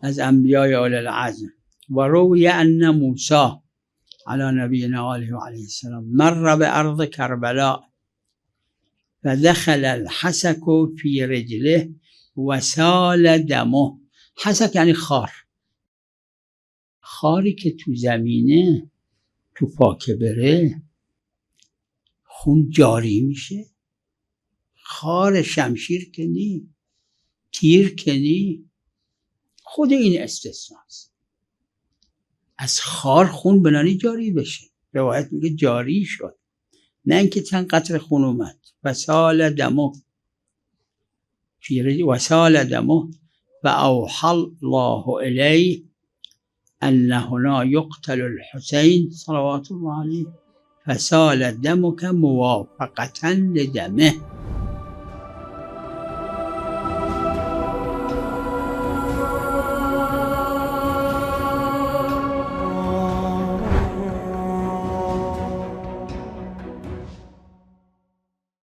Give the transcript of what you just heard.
از انبیای اولی العزم. و روی ان موسی علی نبینا آله و علیه السلام مر بارض کربلا و دخل الحسک فی رجله و سال دمه. حسک یعنی خار، خاری که تو زمینه تو پاکه بره خون جاری میشه. خار شمشیر که نی، تیر که نی، خود این استثناست. از خار خون بنانی جاری بشه. روایت میگه جاری شد، نه اینکه چند قطره خون اومد. و سال دمه و سال دمه و اوحى الله الیه ان هنا یقتل الحسین صلوات الله علیه فسال دمک موافقة لدمه.